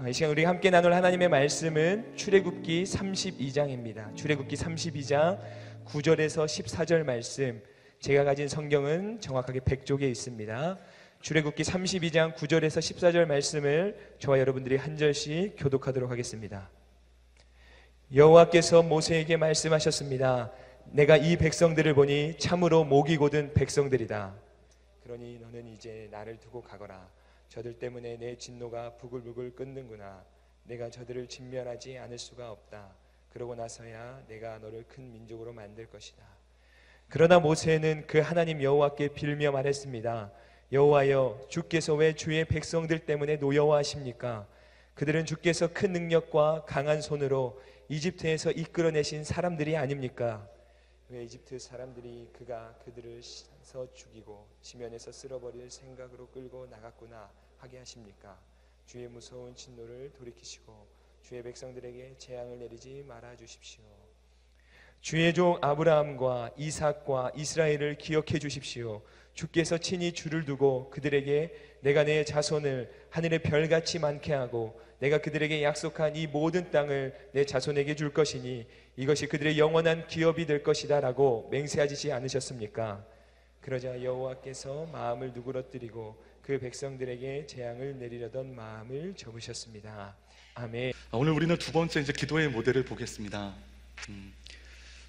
이 시간 우리 함께 나눌 하나님의 말씀은 출애굽기 32장입니다. 출애굽기 32장 9절에서 14절 말씀. 제가 가진 성경은 정확하게 100쪽에 있습니다. 출애굽기 32장 9절에서 14절 말씀을 저와 여러분들이 한 절씩 교독하도록 하겠습니다. 여호와께서 모세에게 말씀하셨습니다. 내가 이 백성들을 보니 참으로 목이 곧은 백성들이다. 그러니 너는 이제 나를 두고 가거라. 저들 때문에 내 진노가 부글부글 끓는구나. 내가 저들을 진멸하지 않을 수가 없다. 그러고 나서야 내가 너를 큰 민족으로 만들 것이다. 그러나 모세는 그 하나님 여호와께 빌며 말했습니다. 여호와여, 주께서 왜 주의 백성들 때문에 노여워하십니까? 그들은 주께서 큰 능력과 강한 손으로 이집트에서 이끌어내신 사람들이 아닙니까? 왜 이집트 사람들이 그가 그들을 서 죽이고 지면에서 쓸어버릴 생각으로 끌고 나갔구나 하게 하십니까? 주의 무서운 진노를 돌이키시고 주의 백성들에게 재앙을 내리지 말아 주십시오. 주의 종 아브라함과 이삭과 이스라엘을 기억해 주십시오. 주께서 친히 주를 두고 그들에게 내가 내 자손을 하늘의 별같이 많게 하고 내가 그들에게 약속한 이 모든 땅을 내 자손에게 줄 것이니 이것이 그들의 영원한 기업이 될 것이다 라고 맹세하지 않으셨습니까? 그러자 여호와께서 마음을 누그러뜨리고 그 백성들에게 재앙을 내리려던 마음을 접으셨습니다. 아멘. 오늘 우리는 두 번째 기도의 모델을 보겠습니다.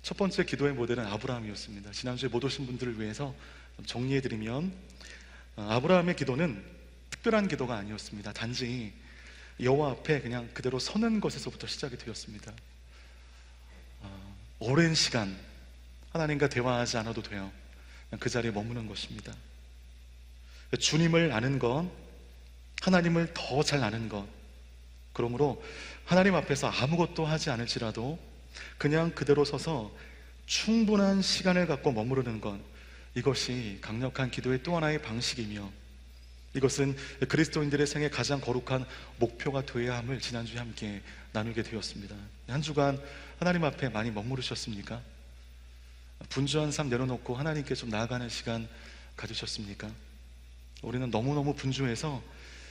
첫 번째 기도의 모델은 아브라함이었습니다. 지난주에 못 오신 분들을 위해서 정리해드리면 아브라함의 기도는 특별한 기도가 아니었습니다. 단지 여호와 앞에 그냥 그대로 서는 것에서부터 시작이 되었습니다. 오랜 시간 하나님과 대화하지 않아도 돼요. 그냥 그 자리에 머무는 것입니다. 주님을 아는 것, 하나님을 더 잘 아는 것, 그러므로 하나님 앞에서 아무것도 하지 않을지라도 그냥 그대로 서서 충분한 시간을 갖고 머무르는 것, 이것이 강력한 기도의 또 하나의 방식이며 이것은 그리스도인들의 생애 가장 거룩한 목표가 되어야 함을 지난주에 함께 나누게 되었습니다. 한 주간 하나님 앞에 많이 머무르셨습니까? 분주한 삶 내려놓고 하나님께 좀 나아가는 시간 가지셨습니까? 우리는 너무너무 분주해서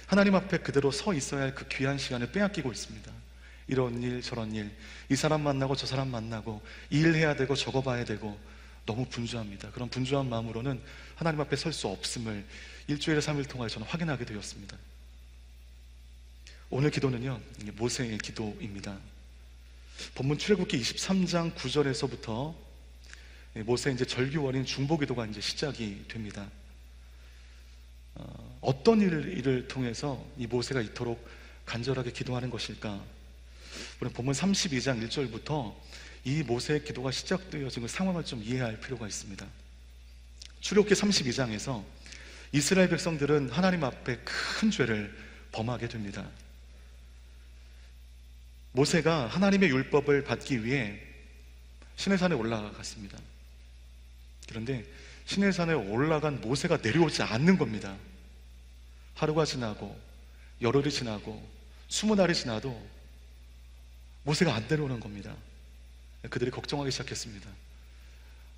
하나님 앞에 그대로 서 있어야 할 그 귀한 시간을 빼앗기고 있습니다. 이런 일 저런 일, 이 사람 만나고 저 사람 만나고 이 일 해야 되고 저거 봐야 되고 너무 분주합니다. 그런 분주한 마음으로는 하나님 앞에 설 수 없음을 일주일에 3일 통하여 저는 확인하게 되었습니다. 오늘 기도는요, 모세의 기도입니다. 본문 출애굽기 23장 9절에서부터 모세의 절규월인 중보기도가 시작이 됩니다. 어떤 일을 통해서 이 모세가 이토록 간절하게 기도하는 것일까? 우리 본문 32장 1절부터 이 모세의 기도가 시작되어진 그 상황을 좀 이해할 필요가 있습니다. 출애굽기 32장에서 이스라엘 백성들은 하나님 앞에 큰 죄를 범하게 됩니다. 모세가 하나님의 율법을 받기 위해 시내산에 올라갔습니다. 그런데 시내산에 올라간 모세가 내려오지 않는 겁니다. 하루가 지나고 열흘이 지나고 20날이 지나도 모세가 안 내려오는 겁니다. 그들이 걱정하기 시작했습니다.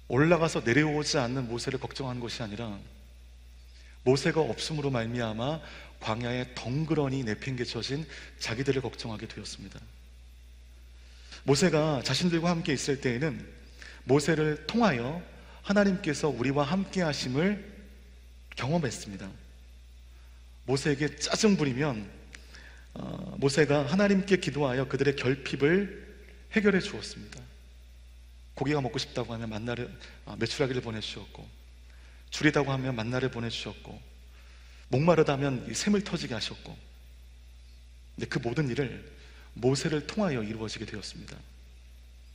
올라가서 내려오지 않는 모세를 걱정하는 것이 아니라 모세가 없음으로 말미암아 광야에 덩그러니 내팽개쳐진 자기들을 걱정하게 되었습니다. 모세가 자신들과 함께 있을 때에는 모세를 통하여 하나님께서 우리와 함께 하심을 경험했습니다. 모세에게 짜증 부리면 모세가 하나님께 기도하여 그들의 결핍을 해결해 주었습니다. 고기가 먹고 싶다고 하면 메추라기를 보내주셨고, 줄이다고 하면 만나를 보내주셨고, 목마르다면 샘을 터지게 하셨고, 근데 그 모든 일을 모세를 통하여 이루어지게 되었습니다.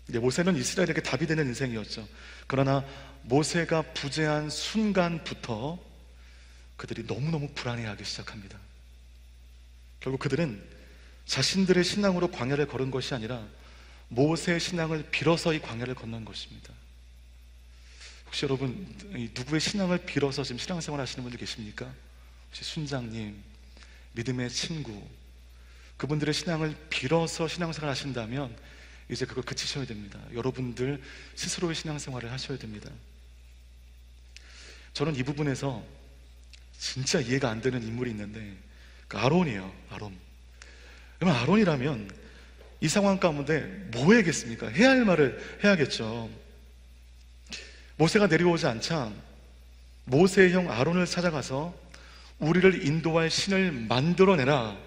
이제 모세는 이스라엘에게 답이 되는 인생이었죠. 그러나 모세가 부재한 순간부터 그들이 너무너무 불안해하기 시작합니다. 결국 그들은 자신들의 신앙으로 광야를 걸은 것이 아니라 모세의 신앙을 빌어서 이 광야를 건넌 것입니다. 혹시 여러분 누구의 신앙을 빌어서 지금 신앙생활 하시는 분들 계십니까? 혹시 순장님, 믿음의 친구, 그분들의 신앙을 빌어서 신앙생활 하신다면 이제 그걸 그치셔야 됩니다. 여러분들 스스로의 신앙생활을 하셔야 됩니다. 저는 이 부분에서 진짜 이해가 안 되는 인물이 있는데 그 아론이에요. 아론. 여러분, 아론이라면 이 상황 가운데 뭐 해야겠습니까? 해야 할 말을 해야겠죠. 모세가 내려오지 않자 모세의 형 아론을 찾아가서 우리를 인도할 신을 만들어내라,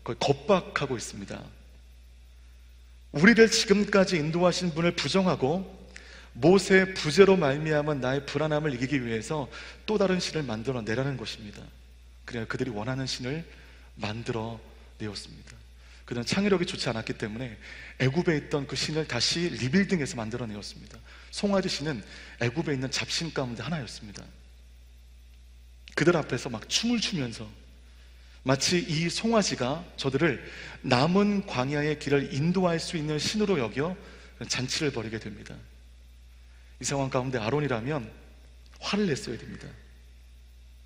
거의 겁박하고 있습니다. 우리를 지금까지 인도하신 분을 부정하고 모세의 부재로 말미암은 나의 불안함을 이기기 위해서 또 다른 신을 만들어내라는 것입니다. 그래야 그들이 원하는 신을 만들어내었습니다. 그들은 창의력이 좋지 않았기 때문에 애굽에 있던 그 신을 다시 리빌딩해서 만들어내었습니다. 송아지 신은 애굽에 있는 잡신 가운데 하나였습니다. 그들 앞에서 막 춤을 추면서 마치 이 송아지가 저들을 남은 광야의 길을 인도할 수 있는 신으로 여겨 잔치를 벌이게 됩니다. 이 상황 가운데 아론이라면 화를 냈어야 됩니다.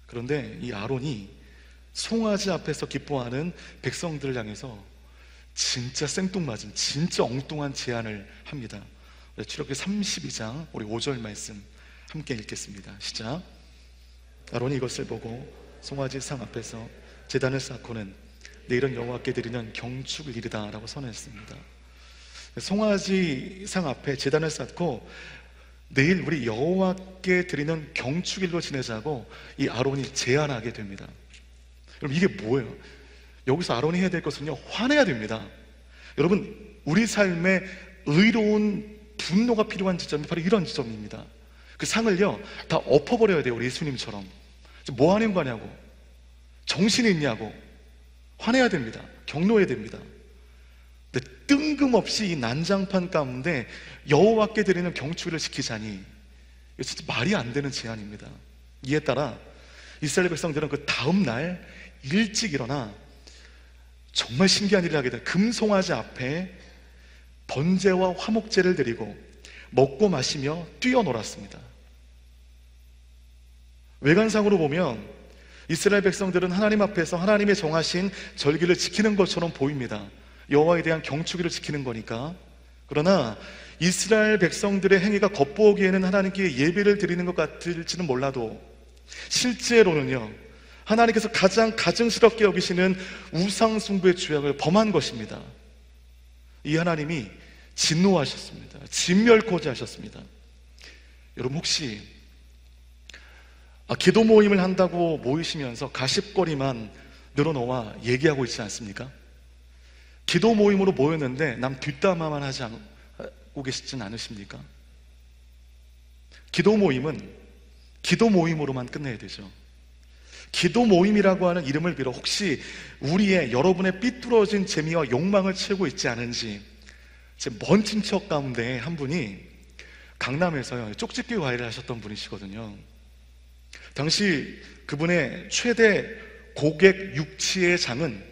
그런데 이 아론이 송아지 앞에서 기뻐하는 백성들을 향해서 진짜 생뚱맞은, 진짜 엉뚱한 제안을 합니다. 출애굽기 32장 우리 5절 말씀 함께 읽겠습니다. 시작. 아론이 이것을 보고 송아지 상 앞에서 제단을 쌓고는 내일은 여호와께 드리는 경축일이다 라고 선언했습니다. 송아지 상 앞에 제단을 쌓고 내일 우리 여호와께 드리는 경축일로 지내자고 이 아론이 제안하게 됩니다. 여러분, 이게 뭐예요? 여기서 아론이 해야 될 것은요, 화내야 됩니다. 여러분, 우리 삶에 의로운 분노가 필요한 지점이 바로 이런 지점입니다. 그 상을요 다 엎어버려야 돼요. 우리 예수님처럼. 뭐 하는 거냐고, 정신이 있냐고 화내야 됩니다. 경노해야 됩니다. 근데 뜬금없이 이 난장판 가운데 여호와께 드리는 경축일을 지키자니, 이거 진짜 말이 안 되는 제안입니다. 이에 따라 이스라엘 백성들은 그 다음 날 일찍 일어나 정말 신기한 일을 하게 돼요. 금송아지 앞에 번제와 화목제를 드리고 먹고 마시며 뛰어놀았습니다. 외관상으로 보면 이스라엘 백성들은 하나님 앞에서 하나님의 정하신 절기를 지키는 것처럼 보입니다. 여호와에 대한 경축일을 지키는 거니까. 그러나 이스라엘 백성들의 행위가 겉보기에는 하나님께 예배를 드리는 것 같을지는 몰라도 실제로는요, 하나님께서 가장 가증스럽게 여기시는 우상 숭배의 죄악을 범한 것입니다. 이 하나님이 진노하셨습니다. 진멸코지 하셨습니다. 여러분, 혹시 기도 모임을 한다고 모이시면서 가십거리만 늘어놓아 얘기하고 있지 않습니까? 기도 모임으로 모였는데 남 뒷담화만 하지 않고 계시진 않으십니까? 기도 모임은 기도 모임으로만 끝내야 되죠. 기도 모임이라고 하는 이름을 빌어 혹시 우리의, 여러분의 삐뚤어진 재미와 욕망을 채우고 있지 않은지. 제 먼 친척 가운데 한 분이 강남에서요 쪽집게 과일을 하셨던 분이시거든요. 당시 그분의 최대 고객 육치의 장은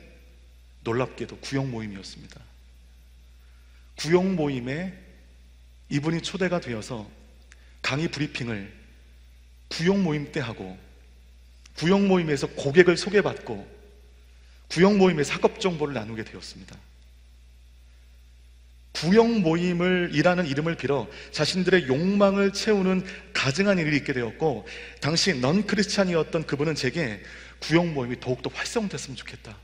놀랍게도 구역 모임이었습니다. 구역 모임에 이분이 초대가 되어서 강의 브리핑을 구역 모임 때 하고, 구역 모임에서 고객을 소개받고, 구역 모임에서 학업 정보를 나누게 되었습니다. 구역 모임을 이라는 이름을 빌어 자신들의 욕망을 채우는 가증한 일이 있게 되었고, 당시 넌 크리스찬이었던 그분은 제게 구역 모임이 더욱더 활성됐으면 좋겠다,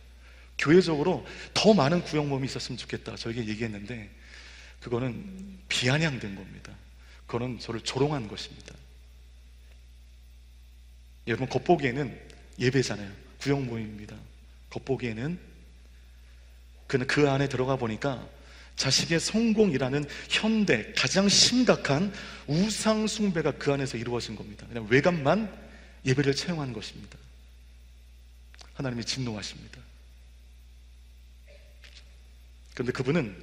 교회적으로 더 많은 구역 모임이 있었으면 좋겠다 저에게 얘기했는데, 그거는 비아냥된 겁니다. 그거는 저를 조롱한 것입니다. 여러분, 겉보기에는 예배잖아요. 구역 모임입니다. 겉보기에는. 그는 그 안에 들어가 보니까 자식의 성공이라는 현대 가장 심각한 우상 숭배가 그 안에서 이루어진 겁니다. 그냥 외관만 예배를 채용한 것입니다. 하나님이 진노하십니다. 그런데 그분은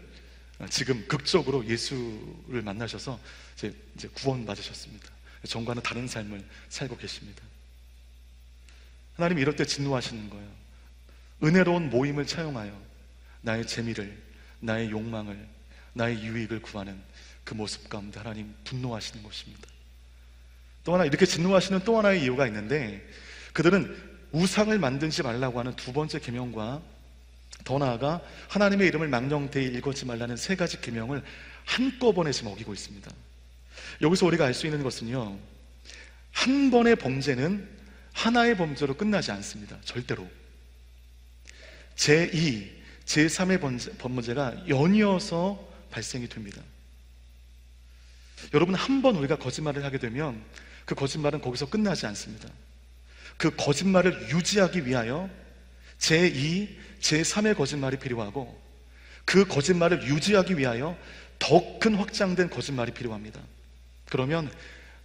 지금 극적으로 예수를 만나셔서 이제 구원 받으셨습니다. 전과는 다른 삶을 살고 계십니다. 하나님이 이럴 때 진노하시는 거예요. 은혜로운 모임을 차용하여 나의 재미를, 나의 욕망을, 나의 유익을 구하는 그 모습 가운데 하나님 분노하시는 것입니다. 또 하나, 이렇게 진노하시는 또 하나의 이유가 있는데, 그들은 우상을 만들지 말라고 하는 두 번째 계명과 더 나아가 하나님의 이름을 망령되이 일컫지 말라는 세 가지 계명을 한꺼번에 지금 어기고 있습니다. 여기서 우리가 알 수 있는 것은요, 한 번의 범죄는 하나의 범죄로 끝나지 않습니다. 절대로. 제2, 제3의 범죄가 연이어서 발생이 됩니다. 여러분, 한 번 우리가 거짓말을 하게 되면 그 거짓말은 거기서 끝나지 않습니다. 그 거짓말을 유지하기 위하여 제2, 제3의 거짓말이 필요하고, 그 거짓말을 유지하기 위하여 더 큰 확장된 거짓말이 필요합니다. 그러면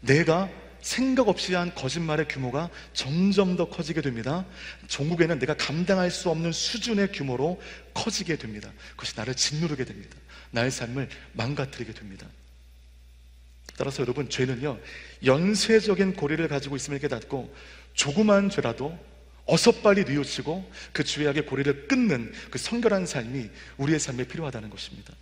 내가 생각 없이 한 거짓말의 규모가 점점 더 커지게 됩니다. 종국에는 내가 감당할 수 없는 수준의 규모로 커지게 됩니다. 그것이 나를 짓누르게 됩니다. 나의 삶을 망가뜨리게 됩니다. 따라서 여러분, 죄는요, 연쇄적인 고리를 가지고 있음을 깨닫고 조그만 죄라도 어서 빨리 뉘우치고 그 죄악의 고리를 끊는 그 성결한 삶이 우리의 삶에 필요하다는 것입니다.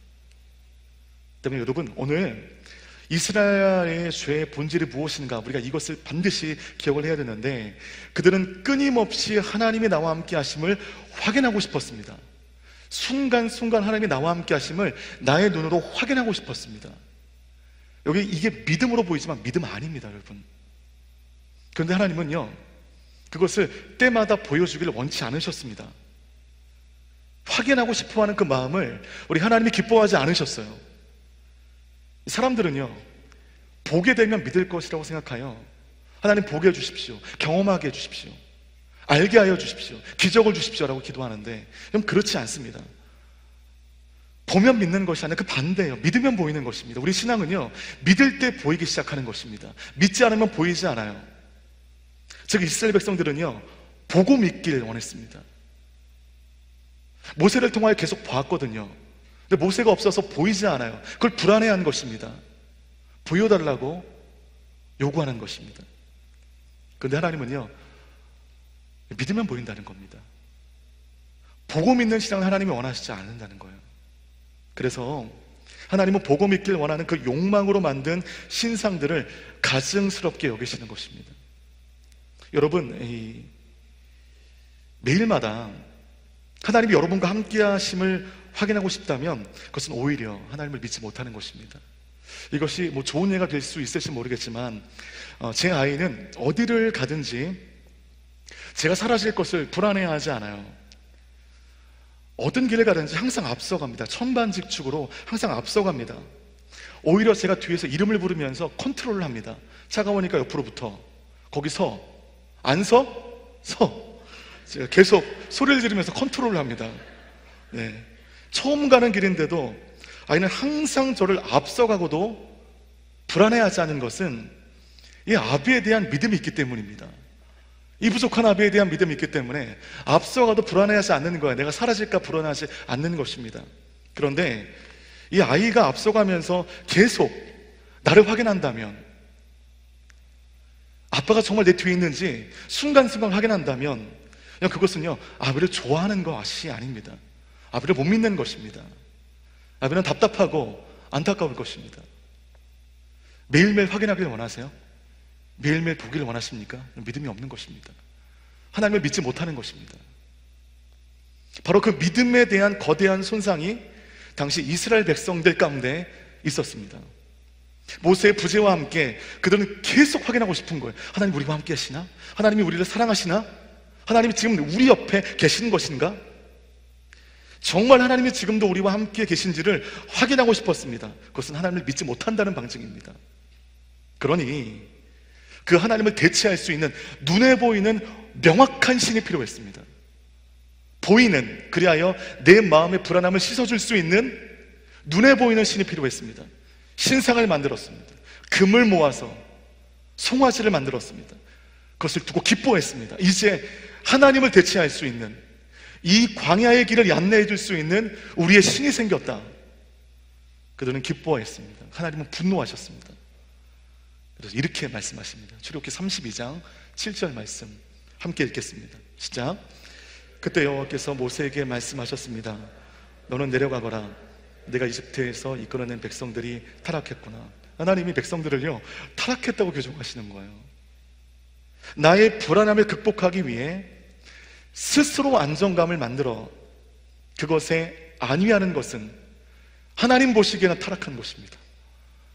때문에 여러분, 오늘 이스라엘의 죄의 본질이 무엇인가, 우리가 이것을 반드시 기억을 해야 되는데, 그들은 끊임없이 하나님이 나와 함께 하심을 확인하고 싶었습니다. 순간순간 하나님이 나와 함께 하심을 나의 눈으로 확인하고 싶었습니다. 여기 이게 믿음으로 보이지만 믿음 아닙니다, 여러분. 그런데 하나님은요, 그것을 때마다 보여주기를 원치 않으셨습니다. 확인하고 싶어하는 그 마음을 우리 하나님이 기뻐하지 않으셨어요. 사람들은요, 보게 되면 믿을 것이라고 생각하여 하나님 보게 해주십시오, 경험하게 해주십시오, 알게 하여 주십시오, 기적을 주십시오라고 기도하는데, 그럼 그렇지 않습니다. 보면 믿는 것이 아니라 그 반대예요. 믿으면 보이는 것입니다. 우리 신앙은요, 믿을 때 보이기 시작하는 것입니다. 믿지 않으면 보이지 않아요. 즉 이스라엘 백성들은요, 보고 믿기를 원했습니다. 모세를 통하여 계속 봤거든요. 근데 모세가 없어서 보이지 않아요. 그걸 불안해한 것입니다. 보여달라고 요구하는 것입니다. 그런데 하나님은요, 믿으면 보인다는 겁니다. 보고 믿는 신앙을 하나님이 원하시지 않는다는 거예요. 그래서 하나님은 보고 믿길 원하는 그 욕망으로 만든 신상들을 가증스럽게 여기시는 것입니다. 여러분, 매일마다 하나님이 여러분과 함께 하심을 확인하고 싶다면 그것은 오히려 하나님을 믿지 못하는 것입니다. 이것이 뭐 좋은 예가 될 수 있을지 모르겠지만, 제 아이는 어디를 가든지 제가 사라질 것을 불안해하지 않아요. 어떤 길을 가든지 항상 앞서갑니다. 천반직축으로 항상 앞서갑니다. 오히려 제가 뒤에서 이름을 부르면서 컨트롤을 합니다. 차가우니까 옆으로 붙어, 거기 서, 안 서? 서. 제가 계속 소리를 지르면서 컨트롤을 합니다. 네. 처음 가는 길인데도 아이는 항상 저를 앞서가고도 불안해하지 않은 것은 이 아비에 대한 믿음이 있기 때문입니다. 이 부족한 아비에 대한 믿음이 있기 때문에 앞서가도 불안해하지 않는 거야. 내가 사라질까 불안하지 않는 것입니다. 그런데 이 아이가 앞서가면서 계속 나를 확인한다면, 아빠가 정말 내 뒤에 있는지 순간순간 확인한다면, 그것은요, 아비를 좋아하는 것이 아닙니다. 아비를 못 믿는 것입니다. 아비는 답답하고 안타까울 것입니다. 매일매일 확인하기를 원하세요? 매일매일 보기를 원하십니까? 믿음이 없는 것입니다. 하나님을 믿지 못하는 것입니다. 바로 그 믿음에 대한 거대한 손상이 당시 이스라엘 백성들 가운데 있었습니다. 모세의 부재와 함께 그들은 계속 확인하고 싶은 거예요. 하나님 우리와 함께 하시나? 하나님이 우리를 사랑하시나? 하나님이 지금 우리 옆에 계신 것인가? 정말 하나님이 지금도 우리와 함께 계신지를 확인하고 싶었습니다. 그것은 하나님을 믿지 못한다는 방증입니다. 그러니 그 하나님을 대체할 수 있는 눈에 보이는 명확한 신이 필요했습니다. 보이는, 그리하여 내 마음의 불안함을 씻어줄 수 있는 눈에 보이는 신이 필요했습니다. 신상을 만들었습니다. 금을 모아서 송아지를 만들었습니다. 그것을 두고 기뻐했습니다. 이제 하나님을 대체할 수 있는, 이 광야의 길을 안내해 줄 수 있는 우리의 신이 생겼다. 그들은 기뻐했습니다. 하나님은 분노하셨습니다. 그래서 이렇게 말씀하십니다. 출애굽기 32장 7절 말씀 함께 읽겠습니다. 시작. 그때 여호와께서 모세에게 말씀하셨습니다. 너는 내려가거라. 내가 이집트에서 이끌어낸 백성들이 타락했구나. 하나님이 백성들을요, 타락했다고 교정하시는 거예요. 나의 불안함을 극복하기 위해 스스로 안정감을 만들어 그것에 안위하는 것은 하나님 보시기에는 타락한 것입니다.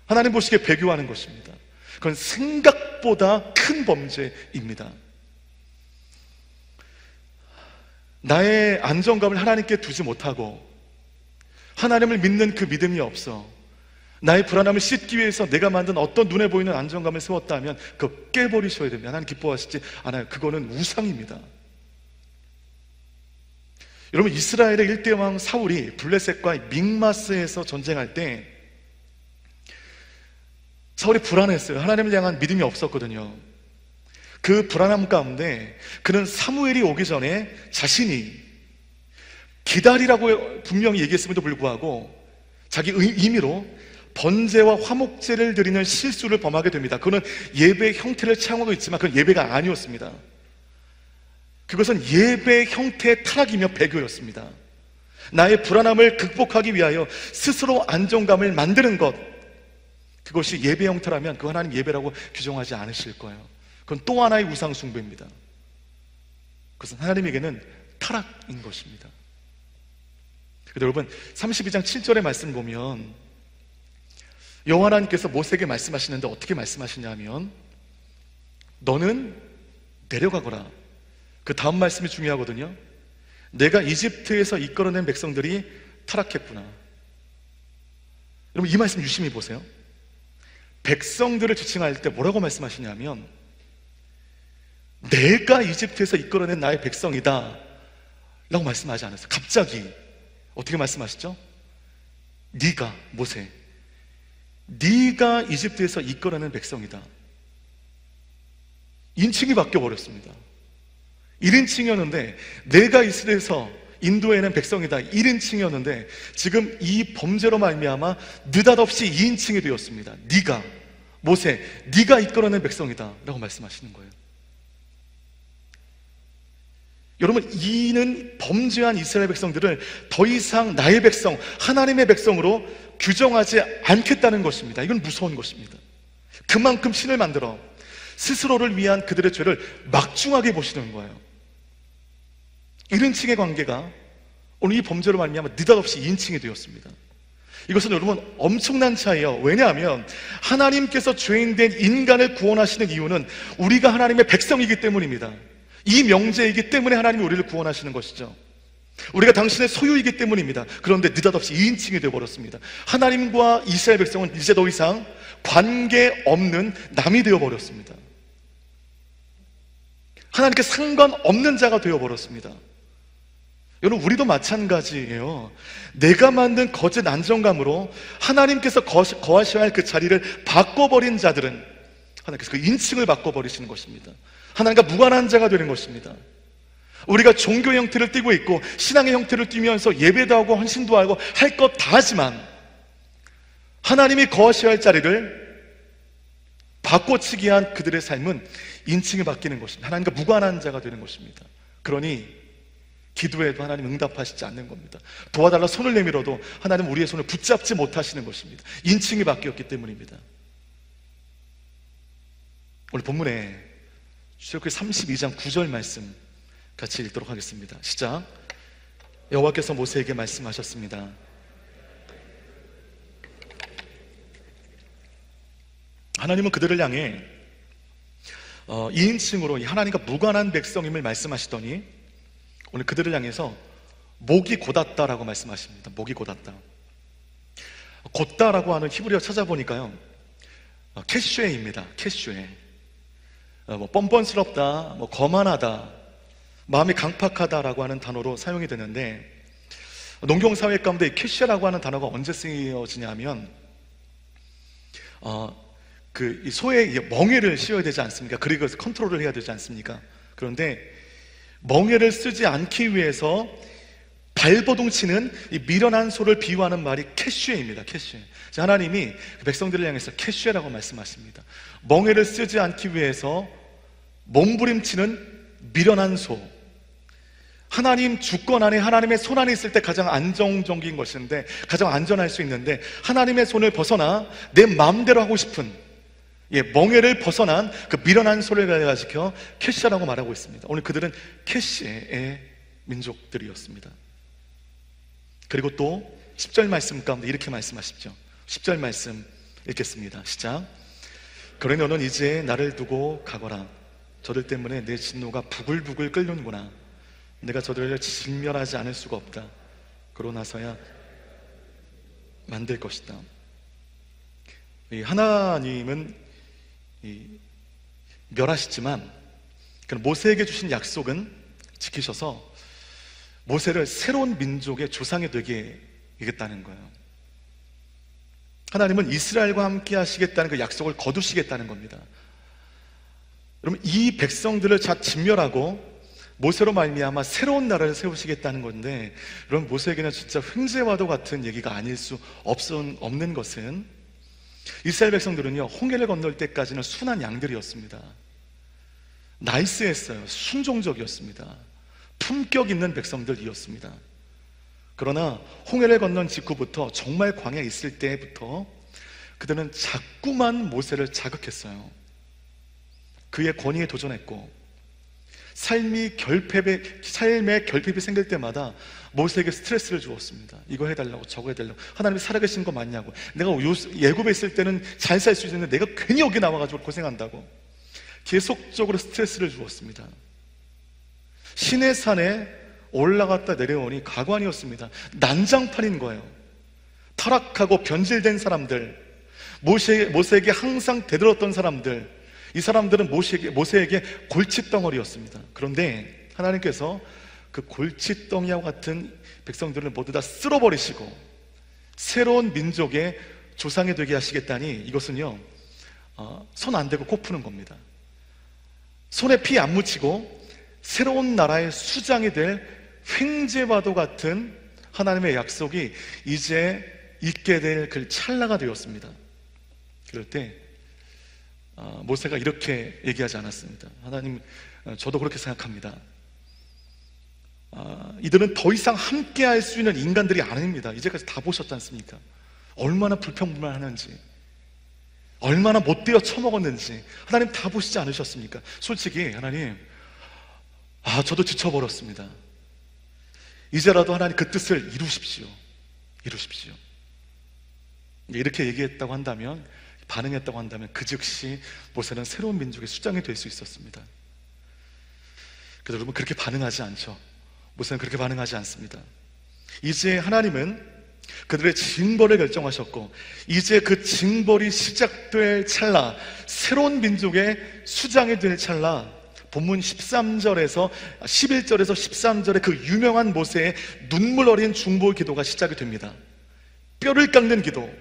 하나님 보시기에 배교하는 것입니다. 그건 생각보다 큰 범죄입니다. 나의 안정감을 하나님께 두지 못하고 하나님을 믿는 그 믿음이 없어 나의 불안함을 씻기 위해서 내가 만든 어떤 눈에 보이는 안정감을 세웠다면 그거 깨버리셔야 됩니다. 하나님 기뻐하시지 않아요. 그거는 우상입니다. 여러분, 이스라엘의 1대 왕 사울이 블레셋과 믹마스에서 전쟁할 때 사울이 불안했어요. 하나님을 향한 믿음이 없었거든요. 그 불안함 가운데 그는 사무엘이 오기 전에 자신이 기다리라고 분명히 얘기했음에도 불구하고 자기 임의로 번제와 화목제를 드리는 실수를 범하게 됩니다. 그거는 예배의 형태를 채용하고 있지만 그건 예배가 아니었습니다. 그것은 예배의 형태의 타락이며 배교였습니다. 나의 불안함을 극복하기 위하여 스스로 안정감을 만드는 것, 그것이 예배 형태라면 그 하나님 예배라고 규정하지 않으실 거예요. 그건 또 하나의 우상 숭배입니다. 그것은 하나님에게는 타락인 것입니다. 그런데 여러분, 32장 7절의 말씀 보면 여호와 하나님께서 모세에게 말씀하시는데 어떻게 말씀하시냐면 너는 내려가거라. 그 다음 말씀이 중요하거든요. 내가 이집트에서 이끌어낸 백성들이 타락했구나. 여러분, 이 말씀 유심히 보세요. 백성들을 지칭할 때 뭐라고 말씀하시냐면 내가 이집트에서 이끌어낸 나의 백성이다 라고 말씀하지 않았어요. 갑자기 어떻게 말씀하시죠? 네가, 모세, 네가 이집트에서 이끌어낸 백성이다. 인칭이 바뀌어버렸습니다. 1인칭이었는데 내가 이스라엘에서 인도에는 백성이다 1인칭이었는데 지금 이 범죄로 말미암아 느닷없이 2인칭이 되었습니다. 네가, 모세, 네가 이끌어낸 백성이다 라고 말씀하시는 거예요. 여러분, 이는 범죄한 이스라엘 백성들을 더 이상 나의 백성, 하나님의 백성으로 규정하지 않겠다는 것입니다. 이건 무서운 것입니다. 그만큼 신을 만들어 스스로를 위한 그들의 죄를 막중하게 보시는 거예요. 1인칭의 관계가 오늘 이 범죄로 말미암아 느닷없이 2인칭이 되었습니다. 이것은 여러분 엄청난 차이예요. 왜냐하면 하나님께서 죄인된 인간을 구원하시는 이유는 우리가 하나님의 백성이기 때문입니다. 이 명제이기 때문에 하나님이 우리를 구원하시는 것이죠. 우리가 당신의 소유이기 때문입니다. 그런데 느닷없이 2인칭이 되어버렸습니다. 하나님과 이스라엘 백성은 이제 더 이상 관계없는 남이 되어버렸습니다. 하나님께 상관없는 자가 되어버렸습니다. 여러분, 우리도 마찬가지예요. 내가 만든 거짓 안정감으로 하나님께서 거하셔야 할 그 자리를 바꿔버린 자들은 하나님께서 그 인칭을 바꿔버리시는 것입니다. 하나님과 무관한 자가 되는 것입니다. 우리가 종교 형태를 띠고 있고 신앙의 형태를 띠면서 예배도 하고 헌신도 하고 할 것 다 하지만 하나님이 거하셔야 할 자리를 바꿔치기 한 그들의 삶은 인칭이 바뀌는 것입니다. 하나님과 무관한 자가 되는 것입니다. 그러니 기도해도 하나님 응답하시지 않는 겁니다. 도와달라 손을 내밀어도 하나님 우리의 손을 붙잡지 못하시는 것입니다. 인칭이 바뀌었기 때문입니다. 오늘 본문에 출애굽기 32장 9절 말씀 같이 읽도록 하겠습니다. 시작. 여호와께서 모세에게 말씀하셨습니다. 하나님은 그들을 향해 2인칭으로 하나님과 무관한 백성임을 말씀하시더니 오늘 그들을 향해서 목이 곧았다라고 말씀하십니다. 목이 곧았다. 곧다라고 하는 히브리어 찾아보니까요, 캐슈에입니다. 캐슈에. 뻔뻔스럽다, 거만하다, 마음이 강팍하다라고 하는 단어로 사용이 되는데 농경사회 가운데 캐슈라고 하는 단어가 언제 쓰여지냐면 이 소에 멍에를 씌워야 되지 않습니까? 그리고 컨트롤을 해야 되지 않습니까? 그런데 멍에를 쓰지 않기 위해서 발버둥 치는 이 미련한 소를 비유하는 말이 캐슈에입니다. 캐슈에. 하나님이 백성들을 향해서 캐슈에라고 말씀하십니다. 멍에를 쓰지 않기 위해서 몸부림치는 미련한 소. 하나님 주권 안에, 하나님의 손 안에 있을 때 가장 안정적인 것인데, 가장 안전할 수 있는데 하나님의 손을 벗어나 내 마음대로 하고 싶은 멍에를 벗어난 그 미련한 소를 가지고 캐시라고 말하고 있습니다. 오늘 그들은 캐시의 민족들이었습니다. 그리고 또 10절 말씀 가운데 이렇게 말씀하십죠. 10절 말씀 읽겠습니다. 시작. 그러니 너는 이제 나를 두고 가거라. 저들 때문에 내 진노가 부글부글 끓는구나. 내가 저들을 진멸하지 않을 수가 없다. 그러고 나서야 만들 것이다. 이 하나님은 멸하시지만 모세에게 주신 약속은 지키셔서 모세를 새로운 민족의 조상이 되게 하겠다는 거예요. 하나님은 이스라엘과 함께 하시겠다는 그 약속을 거두시겠다는 겁니다. 여러분, 이 백성들을 다 진멸하고 모세로 말미암아 새로운 나라를 세우시겠다는 건데, 여러분, 모세에게는 진짜 횡재와도 같은 얘기가 아닐 수 없는 것은, 이스라엘 백성들은요, 홍해를 건널 때까지는 순한 양들이었습니다. 나이스했어요. 순종적이었습니다. 품격 있는 백성들이었습니다. 그러나 홍해를 건넌 직후부터, 정말 광야에 있을 때부터 그들은 자꾸만 모세를 자극했어요. 그의 권위에 도전했고, 삶의 결핍이 생길 때마다 모세에게 스트레스를 주었습니다. 이거 해달라고, 저거 해달라고. 하나님이 살아계신 거 맞냐고. 내가 예굽에 있을 때는 잘 살 수 있는데 내가 괜히 여기 나와가지고 고생한다고. 계속적으로 스트레스를 주었습니다. 시내산에 올라갔다 내려오니 가관이었습니다. 난장판인 거예요. 타락하고 변질된 사람들, 모세에게 항상 대들었던 사람들, 이 사람들은 모세에게 골칫덩어리였습니다. 그런데 하나님께서 그 골칫덩이와 같은 백성들을 모두 다 쓸어버리시고 새로운 민족의 조상이 되게 하시겠다니, 이것은요, 손 안 대고 코 푸는 겁니다. 손에 피 안 묻히고 새로운 나라의 수장이 될 횡재와도 같은 하나님의 약속이 이제 있게 될 그 찰나가 되었습니다. 그럴 때 모세가 이렇게 얘기하지 않았습니다. 하나님, 저도 그렇게 생각합니다. 이들은 더 이상 함께 할 수 있는 인간들이 아닙니다. 이제까지 다 보셨지 않습니까? 얼마나 불평불만하는지, 얼마나 못되어 처먹었는지 하나님 다 보시지 않으셨습니까? 솔직히 하나님, 저도 지쳐버렸습니다. 이제라도 하나님 그 뜻을 이루십시오. 이렇게 얘기했다고 한다면, 반응했다고 한다면 그 즉시 모세는 새로운 민족의 수장이 될 수 있었습니다. 그래서 여러분, 그렇게 반응하지 않죠. 모세는 그렇게 반응하지 않습니다. 이제 하나님은 그들의 징벌을 결정하셨고, 이제 그 징벌이 시작될 찰나, 새로운 민족의 수장이 될 찰나, 본문 11절에서 13절의 그 유명한 모세의 눈물 어린 중보 기도가 시작이 됩니다. 뼈를 깎는 기도,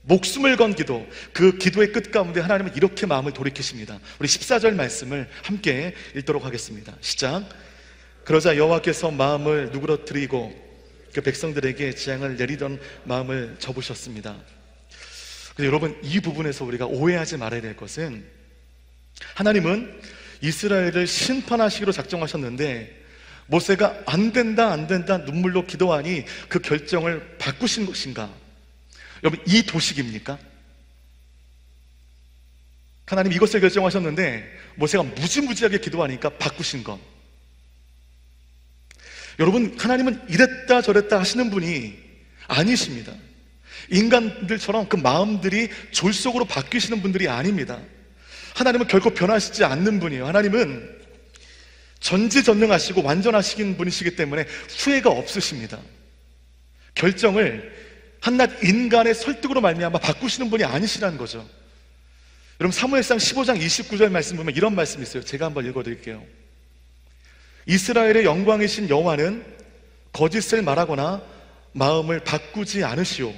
목숨을 건 기도, 그 기도의 끝 가운데 하나님은 이렇게 마음을 돌이키십니다. 우리 14절 말씀을 함께 읽도록 하겠습니다. 시작. 그러자 여호와께서 마음을 누그러뜨리고 그 백성들에게 재앙을 내리던 마음을 접으셨습니다. 여러분, 이 부분에서 우리가 오해하지 말아야 될 것은, 하나님은 이스라엘을 심판하시기로 작정하셨는데 모세가 안 된다 눈물로 기도하니 그 결정을 바꾸신 것인가? 여러분, 이 도식입니까? 하나님 이것을 결정하셨는데 모세가 무지무지하게 기도하니까 바꾸신 것. 여러분, 하나님은 이랬다 저랬다 하시는 분이 아니십니다. 인간들처럼 그 마음들이 졸속으로 바뀌시는 분들이 아닙니다. 하나님은 결코 변하시지 않는 분이에요. 하나님은 전지전능하시고 완전하신 분이시기 때문에 후회가 없으십니다. 결정을 한낱 인간의 설득으로 말미암아 바꾸시는 분이 아니시라는 거죠. 여러분, 사무엘상 15장 29절 말씀 보면 이런 말씀이 있어요. 제가 한번 읽어드릴게요. 이스라엘의 영광이신 여호와는 거짓을 말하거나 마음을 바꾸지 않으시오.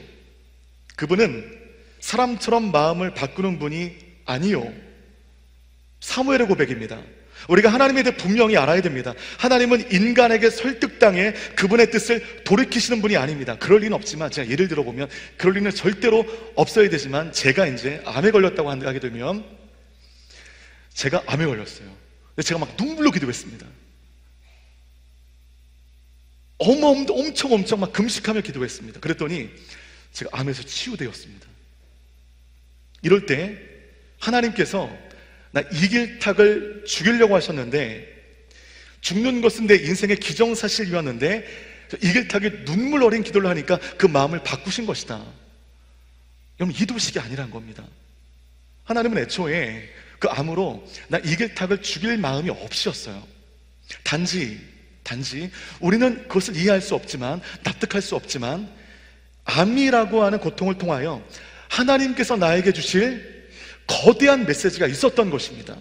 그분은 사람처럼 마음을 바꾸는 분이 아니요. 사무엘의 고백입니다. 우리가 하나님에 대해 분명히 알아야 됩니다. 하나님은 인간에게 설득당해 그분의 뜻을 돌이키시는 분이 아닙니다. 그럴 리는 없지만, 제가 예를 들어보면 그럴 리는 절대로 없어야 되지만, 제가 이제 암에 걸렸다고 하게 되면, 제가 암에 걸렸어요. 근데 제가 막 눈물로 기도했습니다. 엄청 막 금식하며 기도했습니다. 그랬더니 제가 암에서 치유되었습니다. 이럴 때 하나님께서 나 이길탁을 죽이려고 하셨는데, 죽는 것은 내 인생의 기정사실이었는데 이길탁이 눈물 어린 기도를 하니까 그 마음을 바꾸신 것이다. 여러분, 이도식이 아니란 겁니다. 하나님은 애초에 그 암으로 나 이길탁을 죽일 마음이 없으셨어요. 단지 단지 우리는 그것을 이해할 수 없지만, 납득할 수 없지만, 암이라고 하는 고통을 통하여 하나님께서 나에게 주실 거대한 메시지가 있었던 것입니다.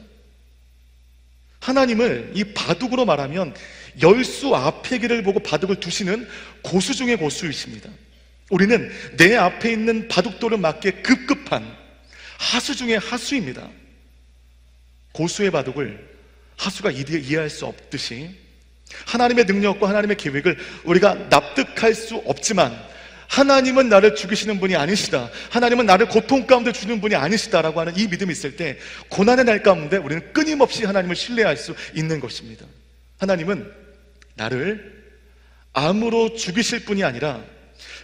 하나님을 이 바둑으로 말하면 열수 앞의 길을 보고 바둑을 두시는 고수 중의 고수이십니다. 우리는 내 앞에 있는 바둑돌을 맞게 급급한 하수 중의 하수입니다. 고수의 바둑을 하수가 이해할 수 없듯이 하나님의 능력과 하나님의 계획을 우리가 납득할 수 없지만, 하나님은 나를 죽이시는 분이 아니시다, 하나님은 나를 고통 가운데 주는 분이 아니시다라고 하는 이 믿음이 있을 때, 고난의 날 가운데 우리는 끊임없이 하나님을 신뢰할 수 있는 것입니다. 하나님은 나를 암으로 죽이실 분이 아니라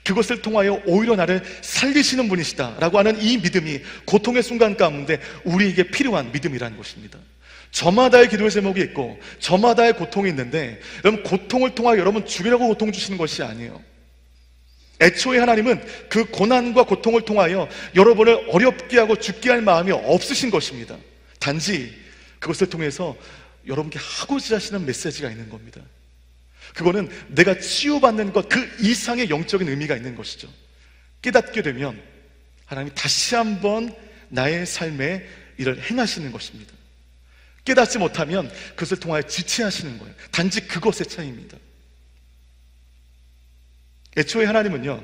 그것을 통하여 오히려 나를 살리시는 분이시다라고 하는 이 믿음이 고통의 순간 가운데 우리에게 필요한 믿음이라는 것입니다. 저마다의 기도의 제목이 있고 저마다의 고통이 있는데, 여러분, 고통을 통하여 여러분 죽이려고 고통 주시는 것이 아니에요. 애초에 하나님은 그 고난과 고통을 통하여 여러분을 어렵게 하고 죽게 할 마음이 없으신 것입니다. 단지 그것을 통해서 여러분께 하고자 하시는 메시지가 있는 겁니다. 그거는 내가 치유받는 것 그 이상의 영적인 의미가 있는 것이죠. 깨닫게 되면 하나님이 다시 한번 나의 삶에 이를 행하시는 것입니다. 깨닫지 못하면 그것을 통하여 지체하시는 거예요. 단지 그것의 차이입니다. 애초에 하나님은요,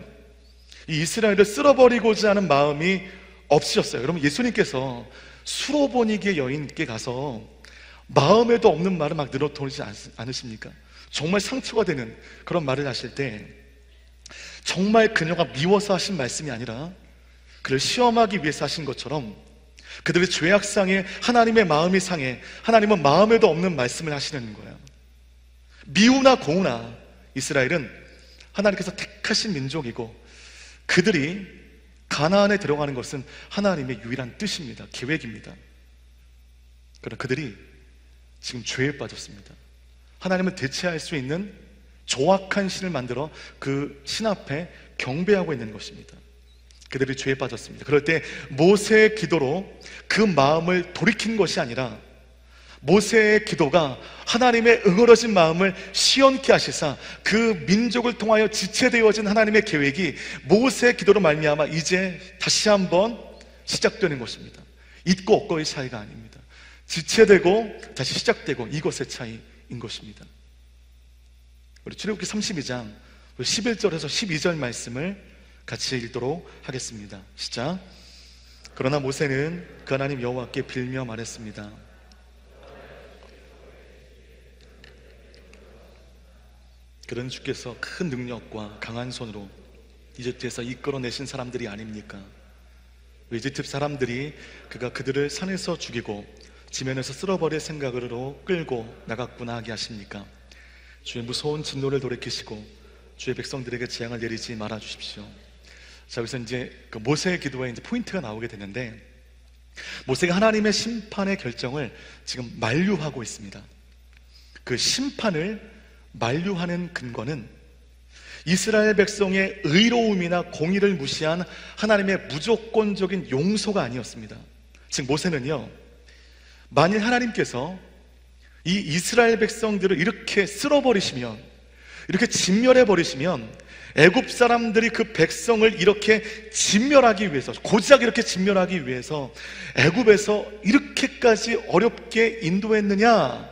이 이스라엘을 쓸어버리고자 하는 마음이 없으셨어요. 여러분, 예수님께서 수로보니게 여인께 가서 마음에도 없는 말을 막 늘어놓지 않으십니까? 정말 상처가 되는 그런 말을 하실 때, 정말 그녀가 미워서 하신 말씀이 아니라 그를 시험하기 위해서 하신 것처럼 그들의 죄악상에 하나님의 마음이 상해 하나님은 마음에도 없는 말씀을 하시는 거예요. 미우나 고우나 이스라엘은 하나님께서 택하신 민족이고, 그들이 가나안에 들어가는 것은 하나님의 유일한 뜻입니다. 계획입니다. 그러나 그들이 지금 죄에 빠졌습니다. 하나님을 대체할 수 있는 조악한 신을 만들어 그 신 앞에 경배하고 있는 것입니다. 그들이 죄에 빠졌습니다. 그럴 때 모세의 기도로 그 마음을 돌이킨 것이 아니라, 모세의 기도가 하나님의 응어러진 마음을 시원케 하시사 그 민족을 통하여 지체되어진 하나님의 계획이 모세의 기도로 말미암아 이제 다시 한번 시작되는 것입니다. 있고 없고의 차이가 아닙니다. 지체되고 다시 시작되고, 이것의 차이인 것입니다. 우리 출애굽기 32장 11절에서 12절 말씀을 같이 읽도록 하겠습니다. 시작. 그러나 모세는 그 하나님 여호와께 빌며 말했습니다. 그런 주께서 큰 능력과 강한 손으로 이집트에서 이끌어내신 사람들이 아닙니까? 이집트 사람들이 그가 그들을 산에서 죽이고 지면에서 쓸어버릴 생각으로 끌고 나갔구나 하게 하십니까? 주의 무서운 진노를 돌이키시고 주의 백성들에게 재앙을 내리지 말아 주십시오. 자, 여기서 이제 그 모세의 기도에 이제 포인트가 나오게 되는데, 모세가 하나님의 심판의 결정을 지금 만류하고 있습니다. 그 심판을 만류하는 근거는 이스라엘 백성의 의로움이나 공의를 무시한 하나님의 무조건적인 용서가 아니었습니다. 즉 모세는요, 만일 하나님께서 이 이스라엘 백성들을 이렇게 쓸어버리시면, 이렇게 진멸해버리시면, 애굽 사람들이 그 백성을 이렇게 진멸하기 위해서, 고작 이렇게 진멸하기 위해서 애굽에서 이렇게까지 어렵게 인도했느냐,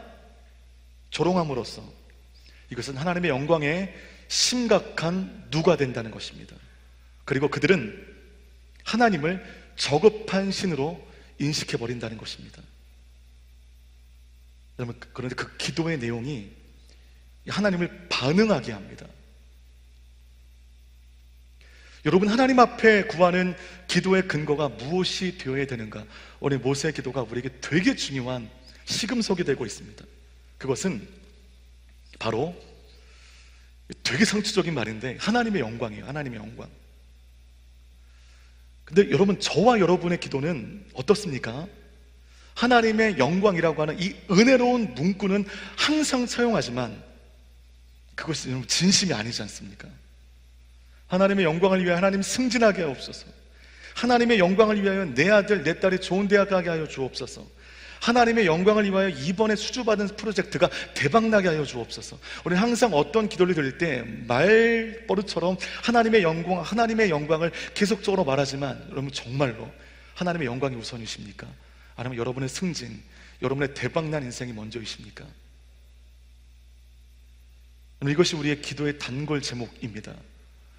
조롱함으로써 이것은 하나님의 영광에 심각한 누가 된다는 것입니다. 그리고 그들은 하나님을 저급한 신으로 인식해버린다는 것입니다. 여러분, 그런데 그 기도의 내용이 하나님을 반응하게 합니다. 여러분, 하나님 앞에 구하는 기도의 근거가 무엇이 되어야 되는가? 오늘 모세의 기도가 우리에게 되게 중요한 시금석이 되고 있습니다. 그것은 바로 되게 상투적인 말인데 하나님의 영광이에요. 하나님의 영광. 근데 여러분, 저와 여러분의 기도는 어떻습니까? 하나님의 영광이라고 하는 이 은혜로운 문구는 항상 사용하지만 그것이 여러분 진심이 아니지 않습니까? 하나님의 영광을 위하여 하나님 승진하게 하옵소서. 하나님의 영광을 위하여 내 아들 내 딸이 좋은 대학 가게 하여 주옵소서. 하나님의 영광을 위하여 이번에 수주받은 프로젝트가 대박나게 하여 주옵소서. 우리는 항상 어떤 기도를 드릴 때 말버릇처럼 하나님의 영광을 계속적으로 말하지만, 여러분 정말로 하나님의 영광이 우선이십니까? 아니면 여러분의 승진, 여러분의 대박난 인생이 먼저이십니까? 이것이 우리의 기도의 단골 제목입니다.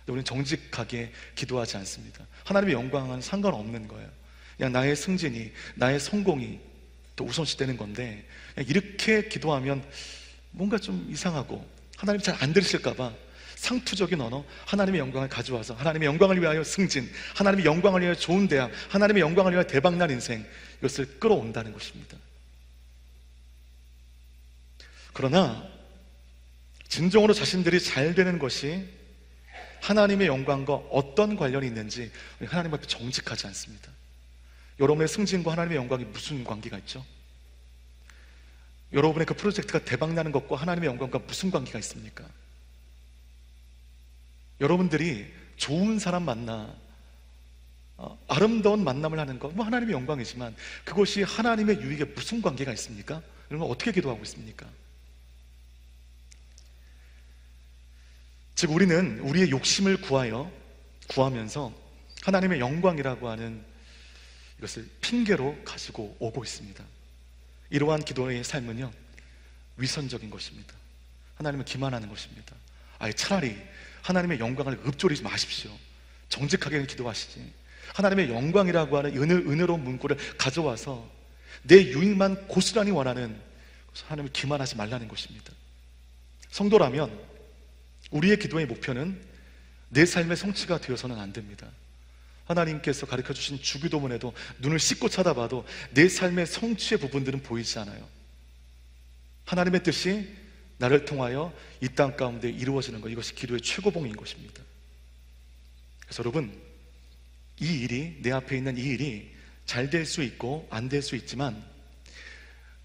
우리는 정직하게 기도하지 않습니다. 하나님의 영광은 상관없는 거예요. 그냥 나의 승진이, 나의 성공이 또 우선시 되는 건데, 이렇게 기도하면 뭔가 좀 이상하고 하나님 잘 안 들으실까봐 상투적인 언어, 하나님의 영광을 가져와서 하나님의 영광을 위하여 승진, 하나님의 영광을 위하여 좋은 대학, 하나님의 영광을 위하여 대박난 인생, 이것을 끌어온다는 것입니다. 그러나 진정으로 자신들이 잘 되는 것이 하나님의 영광과 어떤 관련이 있는지 우리 하나님 앞에 정직하지 않습니다. 여러분의 승진과 하나님의 영광이 무슨 관계가 있죠? 여러분의 그 프로젝트가 대박나는 것과 하나님의 영광과 무슨 관계가 있습니까? 여러분들이 좋은 사람 만나 아름다운 만남을 하는 것, 뭐 하나님의 영광이지만 그것이 하나님의 유익에 무슨 관계가 있습니까? 여러분 어떻게 기도하고 있습니까? 즉 우리는 우리의 욕심을 구하면서 하나님의 영광이라고 하는 이것을 핑계로 가지고 오고 있습니다. 이러한 기도의 삶은요, 위선적인 것입니다. 하나님을 기만하는 것입니다. 아예 차라리 하나님의 영광을 읊조리지 마십시오. 정직하게 기도하시지. 하나님의 영광이라고 하는 은혜로운 문구를 가져와서 내 유익만 고스란히 원하는 하나님을 기만하지 말라는 것입니다. 성도라면 우리의 기도의 목표는 내 삶의 성취가 되어서는 안 됩니다. 하나님께서 가르쳐주신 주기도문에도 눈을 씻고 쳐다봐도 내 삶의 성취의 부분들은 보이지 않아요. 하나님의 뜻이 나를 통하여 이 땅 가운데 이루어지는 것, 이것이 기도의 최고봉인 것입니다. 그래서 여러분, 이 일이, 내 앞에 있는 이 일이 잘 될 수 있고 안 될 수 있지만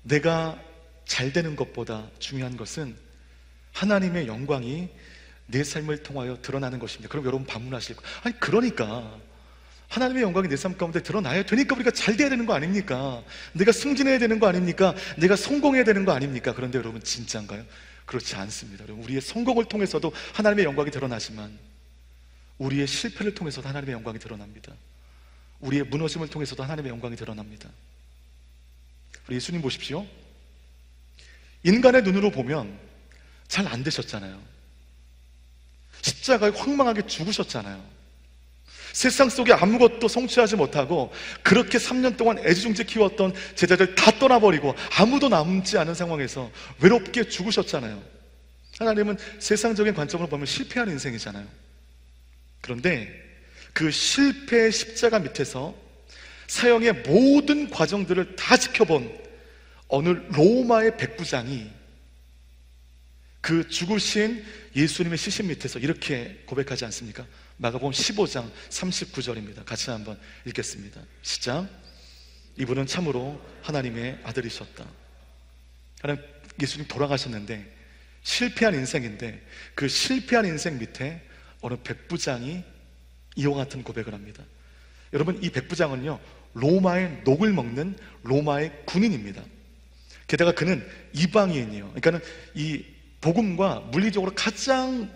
내가 잘 되는 것보다 중요한 것은 하나님의 영광이 내 삶을 통하여 드러나는 것입니다. 그럼 여러분 반문하실 거예요. 아니 그러니까 하나님의 영광이 내 삶 가운데 드러나야 되니까 우리가 잘 돼야 되는 거 아닙니까? 내가 승진해야 되는 거 아닙니까? 내가 성공해야 되는 거 아닙니까? 그런데 여러분 진짜인가요? 그렇지 않습니다. 여러분, 우리의 성공을 통해서도 하나님의 영광이 드러나지만 우리의 실패를 통해서도 하나님의 영광이 드러납니다. 우리의 무너짐을 통해서도 하나님의 영광이 드러납니다. 우리 예수님 보십시오. 인간의 눈으로 보면 잘 안 되셨잖아요. 십자가에 황망하게 죽으셨잖아요. 세상 속에 아무것도 성취하지 못하고 그렇게 3년 동안 애지중지 키웠던 제자들 다 떠나버리고 아무도 남지 않은 상황에서 외롭게 죽으셨잖아요. 하나님은 세상적인 관점으로 보면 실패한 인생이잖아요. 그런데 그 실패의 십자가 밑에서 사형의 모든 과정들을 다 지켜본 어느 로마의 백부장이 그 죽으신 예수님의 시신 밑에서 이렇게 고백하지 않습니까? 마가복음 15장 39절입니다. 같이 한번 읽겠습니다. 시작. 이분은 참으로 하나님의 아들이셨다. 하나님, 예수님 돌아가셨는데 실패한 인생인데 그 실패한 인생 밑에 어느 백부장이 이와 같은 고백을 합니다. 여러분, 이 백부장은요 로마의 녹을 먹는 로마의 군인입니다. 게다가 그는 이방인이에요. 그러니까는 이 복음과 물리적으로 가장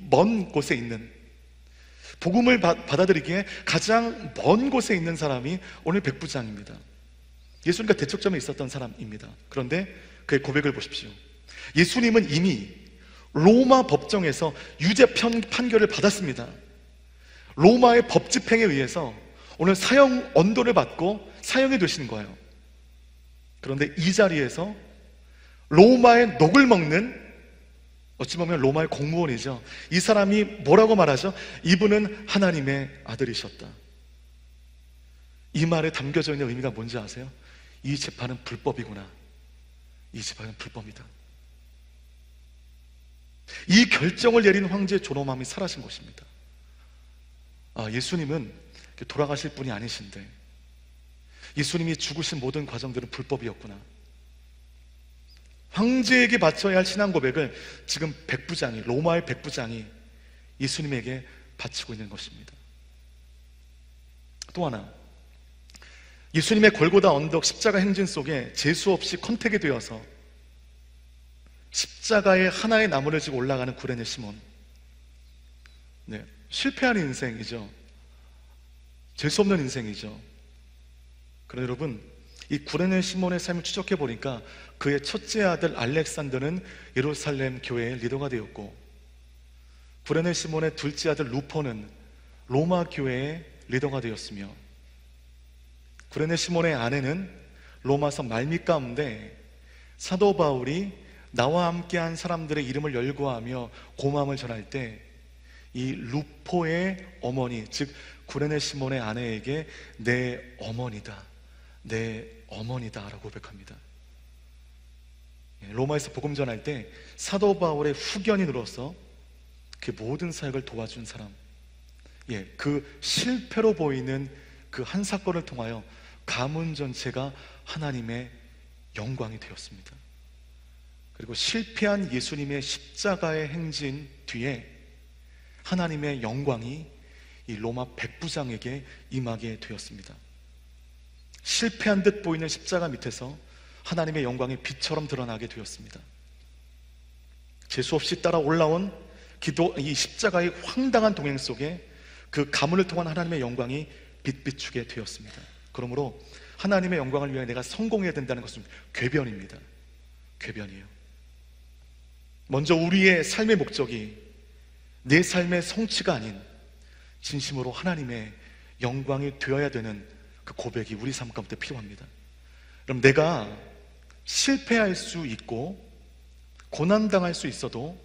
먼 곳에 있는, 복음을 받아들이기에 가장 먼 곳에 있는 사람이 오늘 백부장입니다. 예수님과 대척점에 있었던 사람입니다. 그런데 그의 고백을 보십시오. 예수님은 이미 로마 법정에서 유죄 판결을 받았습니다. 로마의 법 집행에 의해서 오늘 사형 언도를 받고 사형이 되시는 거예요. 그런데 이 자리에서 로마의 녹을 먹는, 어찌 보면 로마의 공무원이죠. 이 사람이 뭐라고 말하죠? 이분은 하나님의 아들이셨다. 이 말에 담겨져 있는 의미가 뭔지 아세요? 이 재판은 불법이구나. 이 재판은 불법이다. 이 결정을 내린 황제 존엄함이 사라진 것입니다. 예수님은 돌아가실 분이 아니신데 예수님이 죽으신 모든 과정들은 불법이었구나. 황제에게 바쳐야 할 신앙 고백을 지금 백부장이, 로마의 백부장이 예수님에게 바치고 있는 것입니다. 또 하나, 예수님의 골고다 언덕 십자가 행진 속에 재수없이 컨택이 되어서 십자가의 하나의 나무를 지고 올라가는 구레네 시몬. 네, 실패한 인생이죠. 재수없는 인생이죠. 그러나 여러분, 이 구레네 시몬의 삶을 추적해 보니까 그의 첫째 아들 알렉산더는 예루살렘 교회의 리더가 되었고, 구레네 시몬의 둘째 아들 루포는 로마 교회의 리더가 되었으며, 구레네 시몬의 아내는 로마서 말미 가운데 사도 바울이 나와 함께한 사람들의 이름을 열거하며 고마움을 전할 때 이 루포의 어머니, 즉 구레네 시몬의 아내에게 내 어머니다, 내 어머니다 라고 고백합니다. 로마에서 복음 전할 때 사도 바울의 후견인으로서 그 모든 사역을 도와준 사람, 그 실패로 보이는 그 한 사건을 통하여 가문 전체가 하나님의 영광이 되었습니다. 그리고 실패한 예수님의 십자가의 행진 뒤에 하나님의 영광이 이 로마 백부장에게 임하게 되었습니다. 실패한 듯 보이는 십자가 밑에서 하나님의 영광이 빛처럼 드러나게 되었습니다. 재수없이 따라 올라온 이 십자가의 황당한 동행 속에 그 가문을 통한 하나님의 영광이 빛비추게 되었습니다. 그러므로 하나님의 영광을 위하여 내가 성공해야 된다는 것은 궤변입니다. 궤변이에요. 먼저 우리의 삶의 목적이 내 삶의 성취가 아닌 진심으로 하나님의 영광이 되어야 되는 그 고백이 우리 삶 가운데 필요합니다. 그럼 내가 실패할 수 있고 고난당할 수 있어도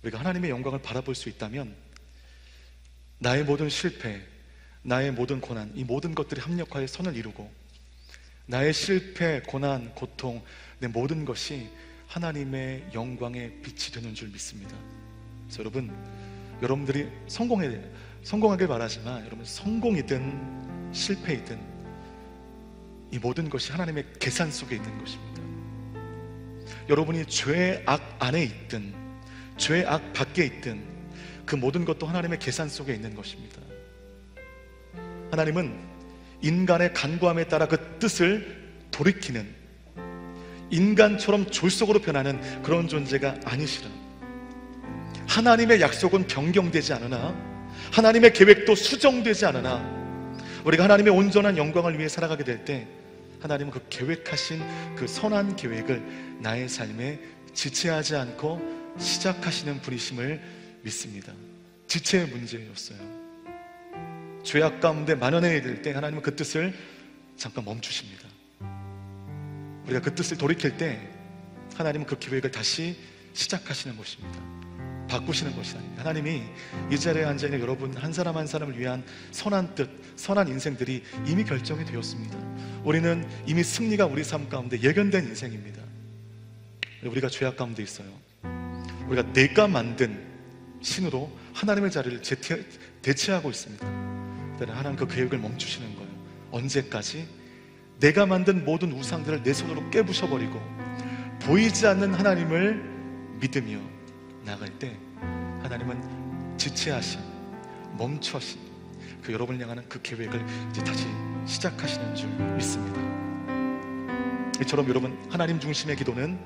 우리가 하나님의 영광을 바라볼 수 있다면 나의 모든 실패, 나의 모든 고난, 이 모든 것들이 합력하여 선을 이루고 나의 실패, 고난, 고통, 내 모든 것이 하나님의 영광의 빛이 되는 줄 믿습니다. 그래서 여러분들이 성공하길 바라지만 여러분 성공이든 실패이든 이 모든 것이 하나님의 계산 속에 있는 것입니다. 여러분이 죄의 악 안에 있든 죄의 악 밖에 있든 그 모든 것도 하나님의 계산 속에 있는 것입니다. 하나님은 인간의 간구함에 따라 그 뜻을 돌이키는, 인간처럼 졸속으로 변하는 그런 존재가 아니시라. 하나님의 약속은 변경되지 않으나 하나님의 계획도 수정되지 않으나 우리가 하나님의 온전한 영광을 위해 살아가게 될 때 하나님은 그 계획하신 그 선한 계획을 나의 삶에 지체하지 않고 시작하시는 분이심을 믿습니다. 지체의 문제였어요. 죄악 가운데 만연해야 될 때 하나님은 그 뜻을 잠깐 멈추십니다. 우리가 그 뜻을 돌이킬 때 하나님은 그 계획을 다시 시작하시는 것입니다. 바꾸시는 것이 아닙니다. 하나님이 이 자리에 앉아있는 여러분 한 사람 한 사람을 위한 선한 뜻, 선한 인생들이 이미 결정이 되었습니다. 우리는 이미 승리가 우리 삶 가운데 예견된 인생입니다. 우리가 죄악 가운데 있어요. 우리가 내가 만든 신으로 하나님의 자리를 대체하고 있습니다. 하나님 그 계획을 멈추시는 거예요. 언제까지? 내가 만든 모든 우상들을 내 손으로 깨부셔버리고 보이지 않는 하나님을 믿으며 나갈 때 하나님은 지체하신, 멈추신 그 여러분을 향하는 그 계획을 이제 다시 시작하시는 줄 믿습니다. 이처럼 여러분 하나님 중심의 기도는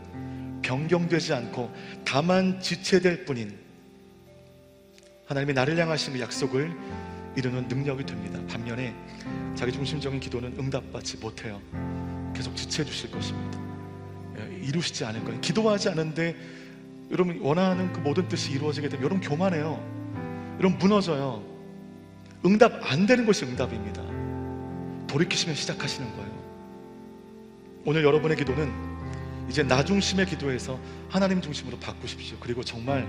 변경되지 않고 다만 지체될 뿐인 하나님의 나를 향하신 그 약속을 이루는 능력이 됩니다. 반면에 자기 중심적인 기도는 응답받지 못해요. 계속 지체해 주실 것입니다. 이루시지 않을 거예요. 기도하지 않은데 여러분 원하는 그 모든 뜻이 이루어지게 되면 여러분 교만해요. 여러분 무너져요. 응답 안 되는 것이 응답입니다. 돌이키시면 시작하시는 거예요. 오늘 여러분의 기도는 이제 나 중심의 기도에서 하나님 중심으로 바꾸십시오. 그리고 정말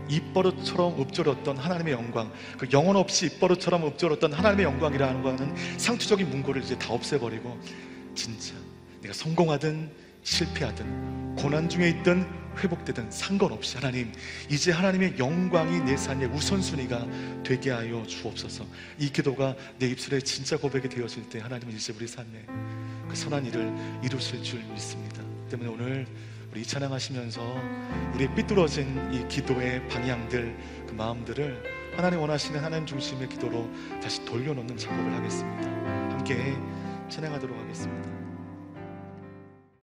입버릇처럼 읊조렸던 하나님의 영광, 그 영혼 없이 입버릇처럼 읊조렸던 하나님의 영광이라는 거는 상투적인 문구를 이제 다 없애버리고 진짜 내가 성공하든 실패하든 고난 중에 있든 회복되든 상관없이 하나님, 이제 하나님의 영광이 내 삶의 우선순위가 되게 하여 주옵소서. 이 기도가 내 입술에 진짜 고백이 되어질 때 하나님은 이제 우리 삶에 그 선한 일을 이루실 줄 믿습니다. 때문에 오늘 우리 이 찬양하시면서 우리의 삐뚤어진 이 기도의 방향들, 그 마음들을 하나님 원하시는 하나님 중심의 기도로 다시 돌려놓는 작업을 하겠습니다. 함께 찬양하도록 하겠습니다.